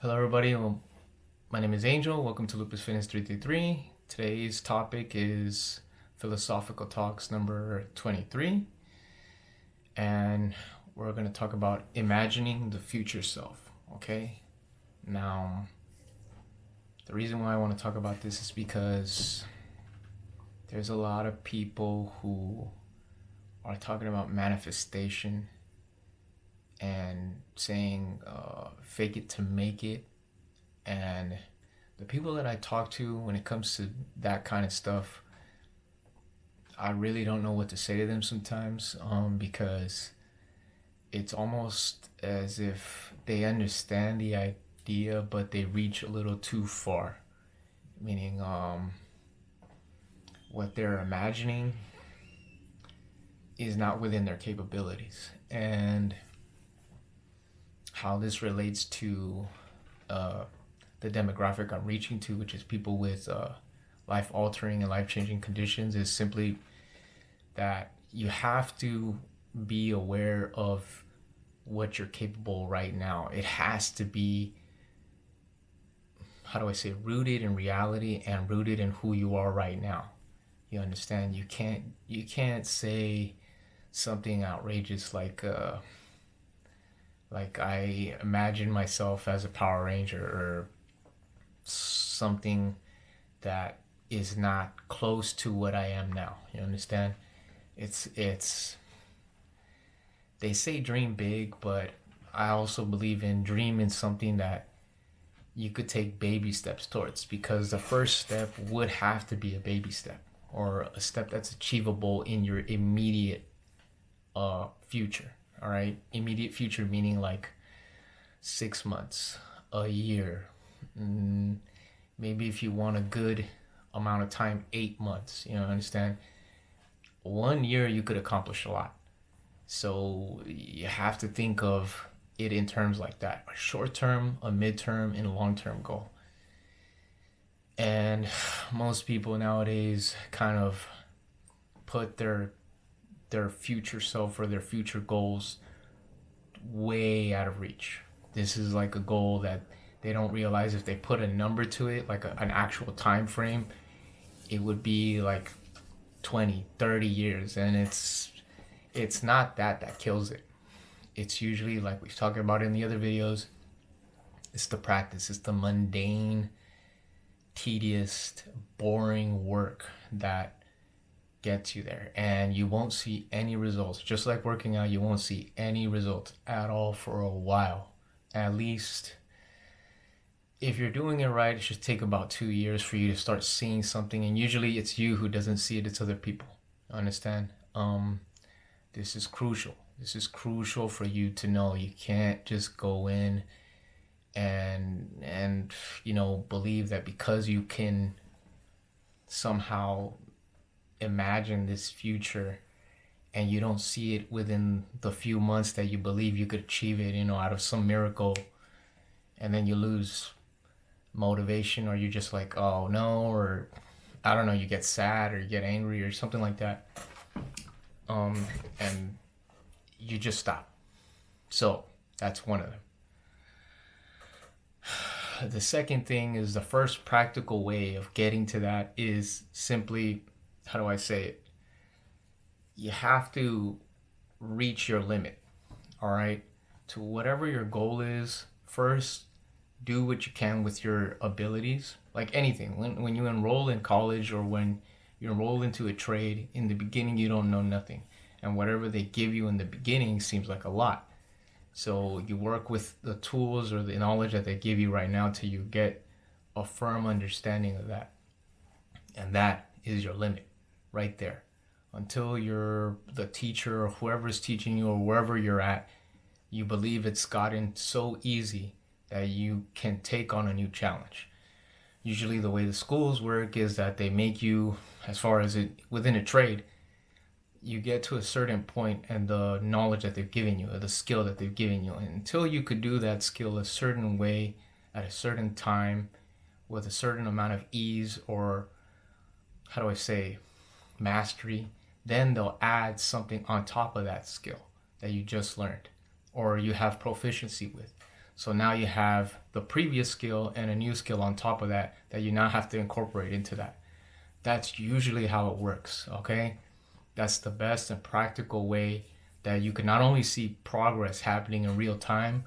Hello, everybody. My name is Angel. Welcome to Lupus Fitness 333. Today's topic is Philosophical Talks number 23. And we're going to talk about imagining the future self. Okay? Now, the reason why I want to talk about this is because there's a lot of people who are talking about manifestation and saying fake it to make it. And the people that I talk to when it comes to that kind of stuff, I really don't know what to say to them sometimes, because it's almost as if they understand the idea but they reach a little too far, meaning what they're imagining is not within their capabilities. And how this relates to the demographic I'm reaching to, which is people with life-altering and life-changing conditions, is simply that you have to be aware of what you're capable right now. It has to be, rooted in reality and rooted in who you are right now. You understand? You can't say something outrageous like I imagine myself as a Power Ranger, or something that is not close to what I am now. You understand? It's they say dream big, but I also believe in dreaming something that you could take baby steps towards, because the first step would have to be a baby step, or a step that's achievable in your immediate future. All right, immediate future meaning like 6 months, a year, maybe if you want a good amount of time, 8 months. You know, understand? 1 year you could accomplish a lot. So you have to think of it in terms like that: a short term, a mid-term, and a long-term goal. And most people nowadays kind of put their future self or their future goals way out of reach. This is like a goal that they don't realize if they put a number to it, like an actual time frame, it would be like 20, 30 years. And it's not that kills it. It's usually, like we've talked about in the other videos, it's the practice. It's the mundane, tedious, boring work that gets you there. And you won't see any results. Just like working out, you won't see any results at all for a while. At least if you're doing it right, it should take about 2 years for you to start seeing something. And usually it's you who doesn't see it, it's other people. Understand? This is crucial. This is crucial for you to know. You can't just go in and believe that because you can somehow imagine this future and you don't see it within the few months that you believe you could achieve it, out of some miracle, and then you lose motivation, or you're just like, oh no, or I don't know, you get sad or you get angry or something like that, and you just stop. So that's one of them. The second thing is, the first practical way of getting to that is simply, how do I say it? You have to reach your limit, all right? To whatever your goal is, first do what you can with your abilities. Like anything, when you enroll in college, or when you enroll into a trade, in the beginning you don't know nothing. And whatever they give you in the beginning seems like a lot. So you work with the tools or the knowledge that they give you right now till you get a firm understanding of that. And that is your limit right there. Until the teacher or whoever is teaching you, or wherever you're at, you believe it's gotten so easy that you can take on a new challenge. Usually the way the schools work is that they make you, as far as it within a trade, you get to a certain point, and the knowledge that they've given you, or the skill that they've given you, and until you could do that skill a certain way at a certain time with a certain amount of ease, or mastery, then they'll add something on top of that skill that you just learned or you have proficiency with. So now you have the previous skill and a new skill on top of that you now have to incorporate into that. That's usually how it works, okay? That's the best and practical way that you can not only see progress happening in real time,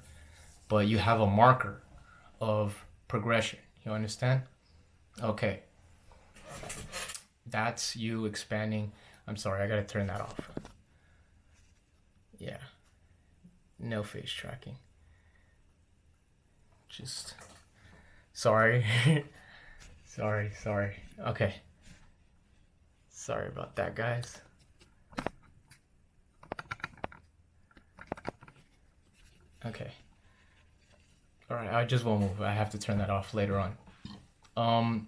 but you have a marker of progression. You understand? Okay. That's you expanding. I'm sorry, I gotta turn that off. Yeah. No face tracking. Just sorry. sorry. Okay. Sorry about that, guys. Okay. All right, I just won't move. I have to turn that off later on.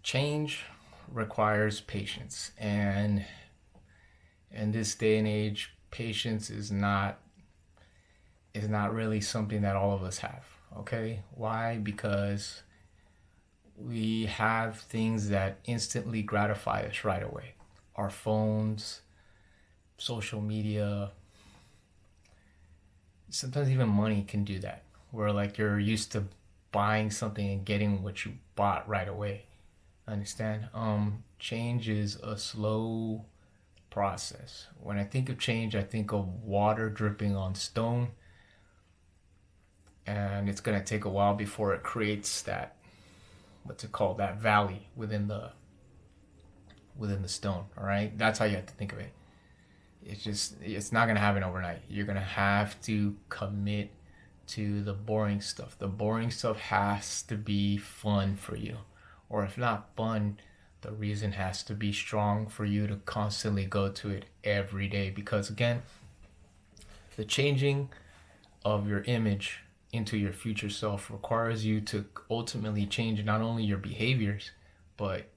Change requires patience, and in this day and age, patience is not really something that all of us have. Okay, why? Because we have things that instantly gratify us right away. Our phones, social media, sometimes even money can do that. Where like you're used to buying something and getting what you bought right away. Understand? Change is a slow process. When I think of change, I think of water dripping on stone, and it's gonna take a while before it creates that, what's it called, that valley within the stone. All right, that's how you have to think of it. It's not gonna happen overnight. You're gonna have to commit to the boring stuff. The boring stuff has to be fun for you, or if not fun, the reason has to be strong for you to constantly go to it every day. Because again, the changing of your image into your future self requires you to ultimately change not only your behaviors, but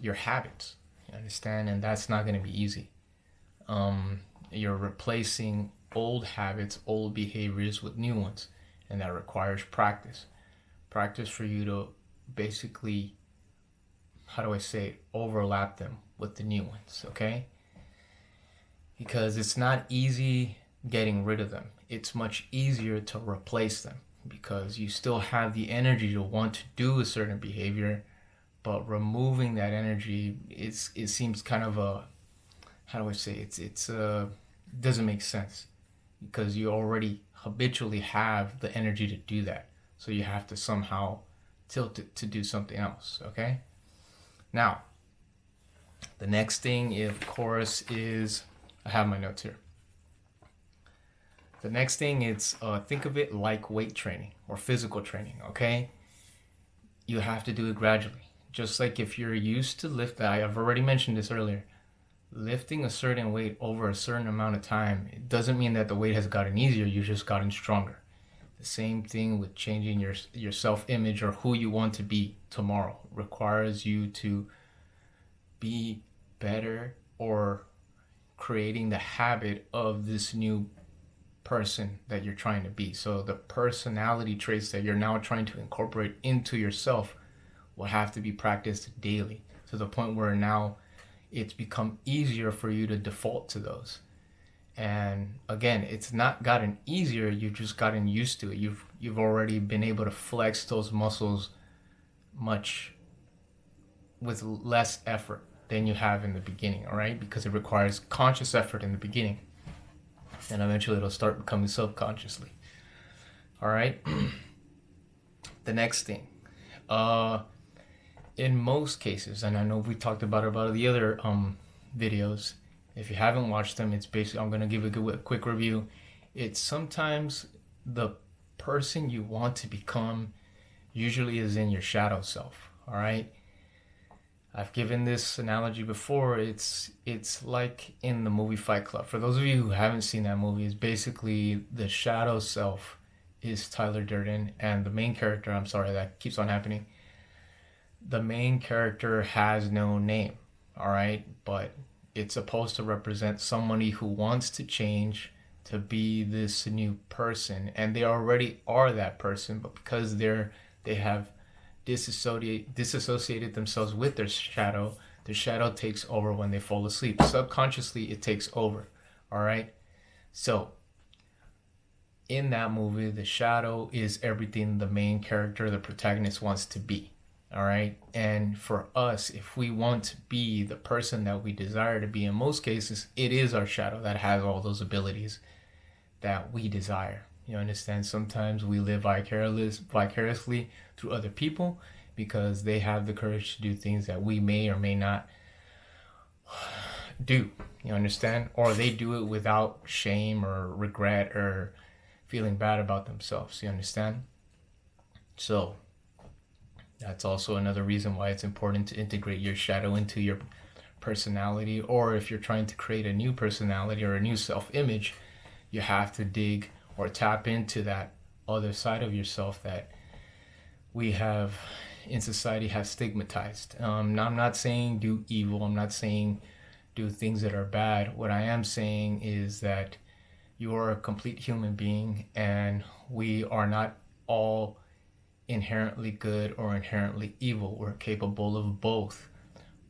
your habits. You understand? And that's not going to be easy. You're replacing old habits, old behaviors with new ones, and that requires practice. Practice for you to basically, how do I say it, overlap them with the new ones, okay? Because it's not easy getting rid of them. It's much easier to replace them, because you still have the energy to want to do a certain behavior, but removing that energy it seems kind of a, how do I say it? It's doesn't make sense, because you already habitually have the energy to do that. So you have to somehow tilt it to do something else, okay? Now, the next thing, of course, is, I have my notes here. The next thing is, think of it like weight training or physical training, okay? You have to do it gradually. Just like if you're used to lift, I've already mentioned this earlier, lifting a certain weight over a certain amount of time, it doesn't mean that the weight has gotten easier, you've just gotten stronger. The same thing with changing your self-image or who you want to be tomorrow. Requires you to be better, or creating the habit of this new person that you're trying to be. So the personality traits that you're now trying to incorporate into yourself will have to be practiced daily, to the point where now it's become easier for you to default to those. And again, it's not gotten easier, you've just gotten used to it. You've already been able to flex those muscles much with less effort than you have in the beginning, all right? Because it requires conscious effort in the beginning, and eventually it'll start becoming subconsciously. All right. The next thing, in most cases, and I know we talked about the other videos. If you haven't watched them, it's basically, I'm gonna give a quick review. It's sometimes the person you want to become usually is in your shadow self. All right. I've given this analogy before. It's like in the movie Fight Club. For those of you who haven't seen that movie, it's basically the shadow self is Tyler Durden, and the main character, I'm sorry that keeps on happening, the main character has no name, all right? But it's supposed to represent somebody who wants to change to be this new person, and they already are that person, but because they have disassociated themselves with their shadow, the shadow takes over when they fall asleep. Subconsciously, it takes over, all right? So in that movie, the shadow is everything the main character, the protagonist, wants to be. All right. And for us, if we want to be the person that we desire to be, in most cases, it is our shadow that has all those abilities that we desire. You understand? Sometimes we live vicariously through other people because they have the courage to do things that we may or may not do. You understand? Or they do it without shame or regret or feeling bad about themselves. You understand? So that's also another reason why it's important to integrate your shadow into your personality. Or if you're trying to create a new personality or a new self-image, you have to dig or tap into that other side of yourself that we have in society has stigmatized. I'm not saying do evil. I'm not saying do things that are bad. What I am saying is that you are a complete human being, and we are not all inherently good or inherently evil. We're capable of both.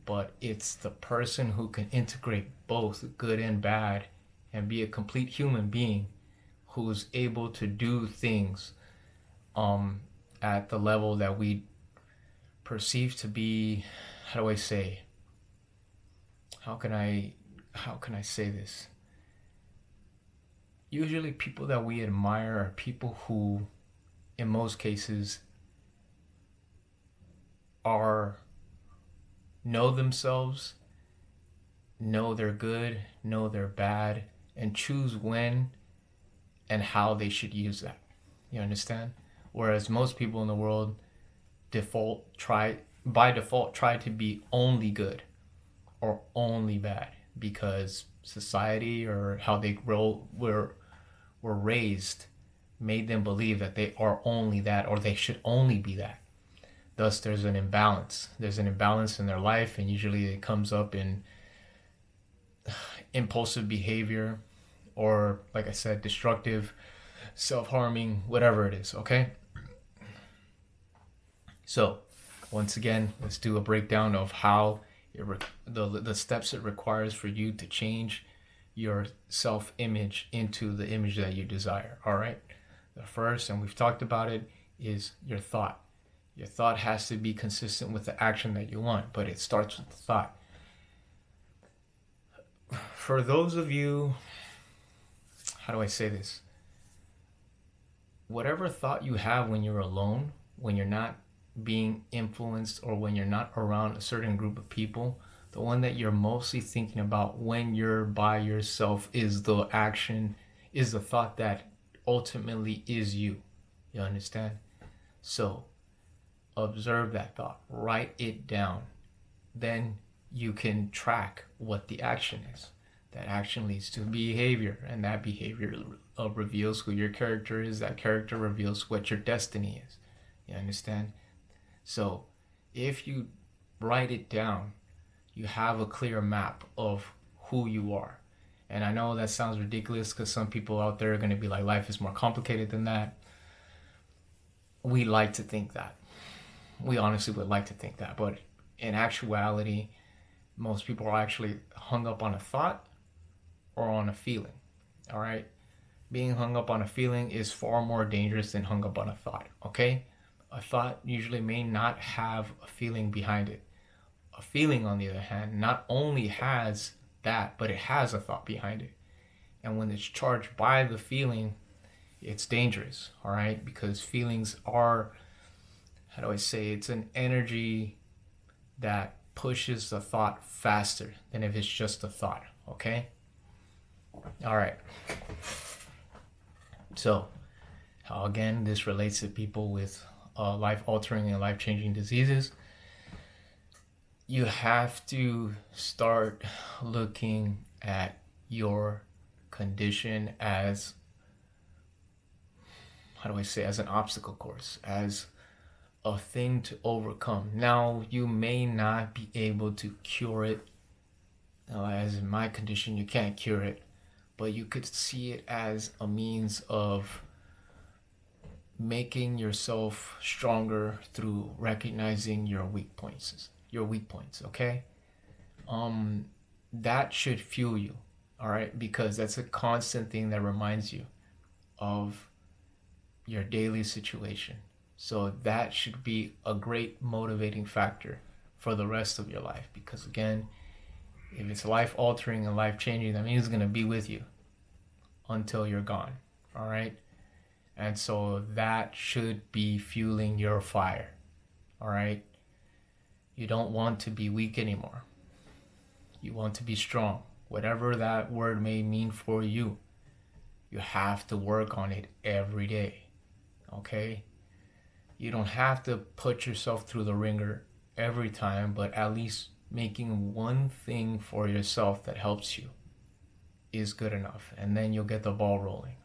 But it's the person who can integrate both good and bad and be a complete human being who's able to do things at the level that we perceive to be, how do I say, how can I say this? Usually people that we admire are people who in most cases know themselves, know they're good, know they're bad, and choose when and how they should use that. You understand? Whereas most people in the world by default try to be only good or only bad because society or how they were raised made them believe that they are only that or they should only be that. Thus, there's an imbalance. There's an imbalance in their life, and usually it comes up in impulsive behavior or, like I said, destructive, self-harming, whatever it is, okay? So, once again, let's do a breakdown of how the steps it requires for you to change your self-image into the image that you desire, all right? The first, and we've talked about it, is your thought. Your thought has to be consistent with the action that you want, but it starts with the thought. For those of you, how do I say this? Whatever thought you have when you're alone, when you're not being influenced or when you're not around a certain group of people, the one that you're mostly thinking about when you're by yourself is the thought that ultimately is you. You understand? So observe that thought, write it down. Then you can track what the action is. That action leads to behavior, and that behavior reveals who your character is. That character reveals what your destiny is. You understand? So if you write it down, you have a clear map of who you are. And I know that sounds ridiculous because some people out there are going to be like, life is more complicated than that. We like to think that. We honestly would like to think that. But in actuality, most people are actually hung up on a thought or on a feeling. All right? Being hung up on a feeling is far more dangerous than hung up on a thought. Okay? A thought usually may not have a feeling behind it. A feeling, on the other hand, not only has that, but it has a thought behind it. And when it's charged by the feeling, it's dangerous, all right? Because feelings are, how do I say, it's an energy that pushes the thought faster than if it's just a thought, okay? All right. So, how again, this relates to people with life-altering and life-changing diseases. You have to start looking at your condition as, how do I say, as an obstacle course, as a thing to overcome. Now, you may not be able to cure it. As in my condition, you can't cure it, but you could see it as a means of making yourself stronger through recognizing your weak points, okay? That should fuel you, All right, because that's a constant thing that reminds you of your daily situation. So that should be a great motivating factor for the rest of your life, because again, if it's life altering and life changing, that means it's going to be with you until you're gone. All right, and so that should be fueling your fire. All right, you don't want to be weak anymore. You want to be strong, whatever that word may mean for you. You have to work on it every day. Okay, you don't have to put yourself through the ringer every time, but at least making one thing for yourself that helps you is good enough, and then you'll get the ball rolling.